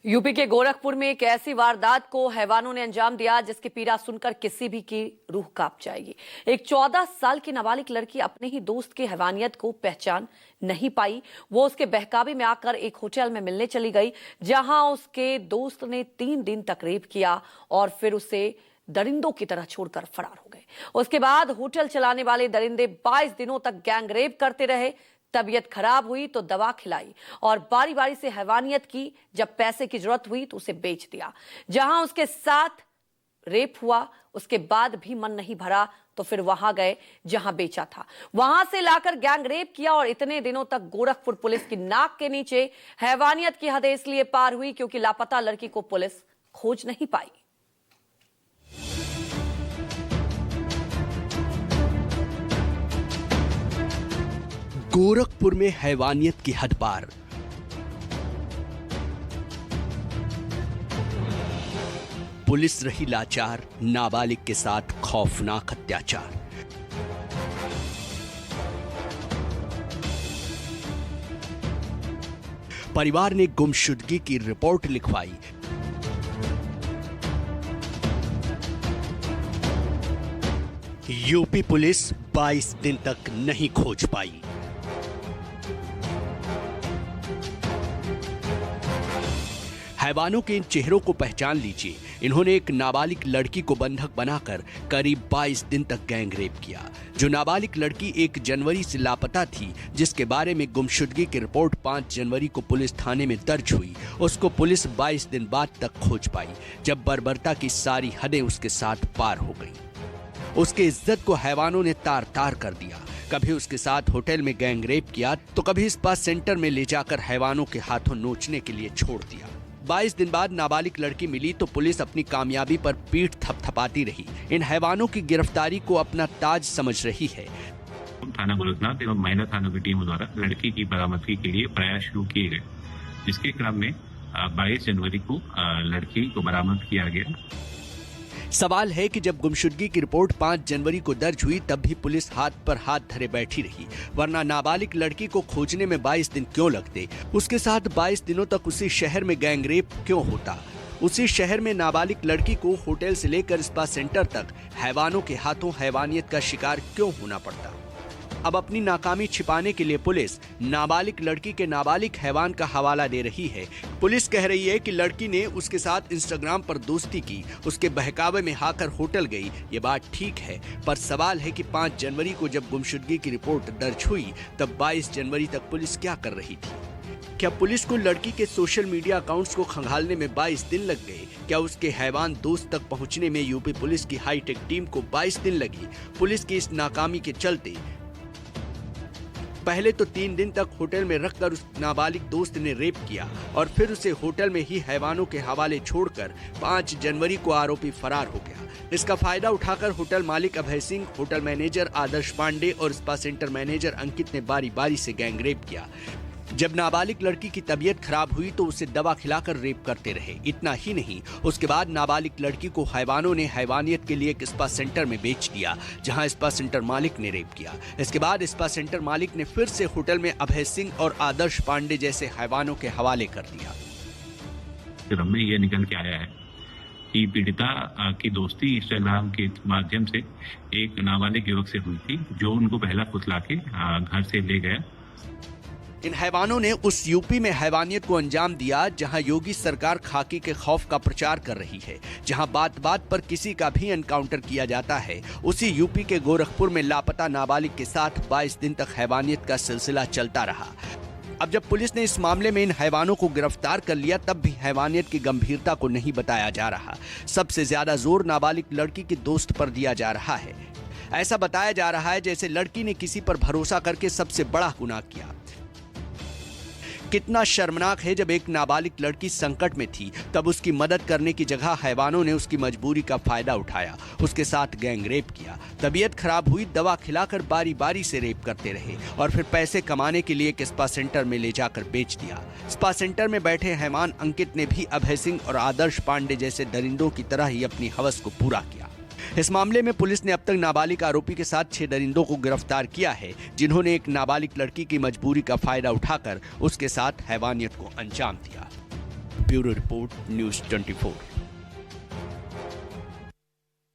UP के गोरखपुर में एक ऐसी वारदात को हैवानों ने अंजाम दिया जिसकी पीड़ा सुनकर किसी भी की रूह कांप जाएगी। एक 14 साल की नाबालिग लड़की अपने ही दोस्त की हैवानियत को पहचान नहीं पाई। वो उसके बहकावे में आकर एक होटल में मिलने चली गई, जहां उसके दोस्त ने 3 दिन तक रेप किया और फिर उसे दरिंदों की तरह छोड़कर फरार हो गए। उसके बाद होटल चलाने वाले दरिंदे 22 दिनों तक गैंग रेप करते रहे। तबीयत खराब हुई तो दवा खिलाई और बारी बारी से हैवानियत की। जब पैसे की जरूरत हुई तो उसे बेच दिया। जहां उसके साथ रेप हुआ उसके बाद भी मन नहीं भरा तो फिर वहां गए जहां बेचा था, वहां से लाकर गैंग रेप किया। और इतने दिनों तक गोरखपुर पुलिस की नाक के नीचे हैवानियत की हदें इसलिए पार हुई क्योंकि लापता लड़की को पुलिस खोज नहीं पाई। गोरखपुर में हैवानियत की हद पार। पुलिस रही लाचार, नाबालिग के साथ खौफनाक अत्याचार। परिवार ने गुमशुदगी की रिपोर्ट लिखवाई। यूपी पुलिस 22 दिन तक नहीं खोज पाई। हैवानों के इन चेहरों को पहचान लीजिए। इन्होंने एक नाबालिग लड़की को बंधक बनाकर करीब 22 दिन तक गैंग रेप किया। जो नाबालिग लड़की 1 जनवरी से लापता थी, जिसके बारे में गुमशुदगी की रिपोर्ट 5 जनवरी को पुलिस थाने में दर्ज हुई, उसको पुलिस 22 दिन बाद तक खोज पाई, जब बर्बरता की सारी हदें उसके साथ पार हो गई। उसकी इज्जत को हैवानों ने तार तार कर दिया। कभी उसके साथ होटल में गैंग रेप किया तो कभी स्पा सेंटर में ले जाकर हैवानों के हाथों नोचने के लिए छोड़ दिया। 22 दिन बाद नाबालिग लड़की मिली तो पुलिस अपनी कामयाबी पर पीठ थपथपाती रही। इन हैवानों की गिरफ्तारी को अपना ताज समझ रही है। थाना गोरखनाथ एवं महिला थानों की टीम द्वारा लड़की की बरामदगी के लिए प्रयास शुरू किए गए, जिसके क्रम में 22 जनवरी को लड़की को बरामद किया गया। सवाल है कि जब गुमशुदगी की रिपोर्ट 5 जनवरी को दर्ज हुई तब भी पुलिस हाथ पर हाथ धरे बैठी रही, वरना नाबालिग लड़की को खोजने में 22 दिन क्यों लगते? उसके साथ 22 दिनों तक उसी शहर में गैंग रेप क्यों होता? उसी शहर में नाबालिग लड़की को होटल से लेकर स्पा सेंटर तक हैवानों के हाथों हैवानियत का शिकार क्यों होना पड़ता? अब अपनी नाकामी छिपाने के लिए पुलिस नाबालिग लड़की के नाबालिग हैवान का हवाला दे रही है। पुलिस कह रही है कि लड़की ने उसके साथ इंस्टाग्राम पर दोस्ती की, उसके बहकावे में आकर होटल गई। ये बात ठीक है, पर सवाल है कि 5 जनवरी को जब गुमशुदगी की रिपोर्ट दर्ज हुई तब 22 जनवरी तक पुलिस क्या कर रही थी? क्या पुलिस को लड़की के सोशल मीडिया अकाउंट्स को खंगालने में 22 दिन लग गए? क्या उसके हैवान दोस्त तक पहुंचने में यूपी पुलिस की हाईटेक टीम को 22 दिन लगी? पुलिस की इस नाकामी के चलते पहले तो 3 दिन तक होटल में रखकर उस नाबालिग दोस्त ने रेप किया और फिर उसे होटल में ही हैवानों के हवाले छोड़कर 5 जनवरी को आरोपी फरार हो गया। इसका फायदा उठाकर होटल मालिक अभय सिंह, होटल मैनेजर आदर्श पांडे और स्पा सेंटर मैनेजर अंकित ने बारी बारी से गैंग रेप किया। जब नाबालिग लड़की की तबीयत खराब हुई तो उसे दवा खिलाकर रेप करते रहे। इतना ही नहीं, उसके बाद नाबालिग लड़की को हैवानों ने हैवानियत के लिए एक स्पा सेंटर में बेच दिया, जहां स्पा सेंटर मालिक ने रेप किया। इसके बाद स्पा सेंटर मालिक ने फिर से होटल में अभय सिंह और आदर्श पांडे जैसे हैवानों के हवाले कर दिया। क्रम में यह निकल के आया है कि पीड़िता की दोस्ती इंस्टाग्राम के माध्यम से एक नाबालिग युवक से हुई थी, जो उनको पहला फुसला के घर से ले गया। इन हैवानों ने उस यूपी में हैवानियत को अंजाम दिया जहां योगी सरकार खाकी के खौफ का प्रचार कर रही है, जहां बात बात पर किसी का भी एनकाउंटर किया जाता है। उसी यूपी के गोरखपुर में लापता नाबालिग के साथ 22 दिन तक हैवानियत का सिलसिला चलता रहा। अब जब पुलिस ने इस मामले में इन हैवानों को गिरफ्तार कर लिया तब भी हैवानियत की गंभीरता को नहीं बताया जा रहा। सबसे ज्यादा जोर नाबालिग लड़की के दोस्त पर दिया जा रहा है। ऐसा बताया जा रहा है जैसे लड़की ने किसी पर भरोसा करके सबसे बड़ा गुनाह किया। कितना शर्मनाक है, जब एक नाबालिग लड़की संकट में थी तब उसकी मदद करने की जगह हैवानों ने उसकी मजबूरी का फायदा उठाया, उसके साथ गैंग रेप किया। तबीयत खराब हुई, दवा खिलाकर बारी बारी से रेप करते रहे और फिर पैसे कमाने के लिए एक स्पा सेंटर में ले जाकर बेच दिया। स्पा सेंटर में बैठे हैवान अंकित ने भी अभय सिंह और आदर्श पांडे जैसे दरिंदों की तरह ही अपनी हवस को पूरा किया। इस मामले में पुलिस ने अब तक नाबालिग आरोपी के साथ 6 दरिंदों को गिरफ्तार किया है, जिन्होंने एक नाबालिग लड़की की मजबूरी का फायदा उठाकर उसके साथ हैवानियत को अंजाम दिया। Bureau report, news 24।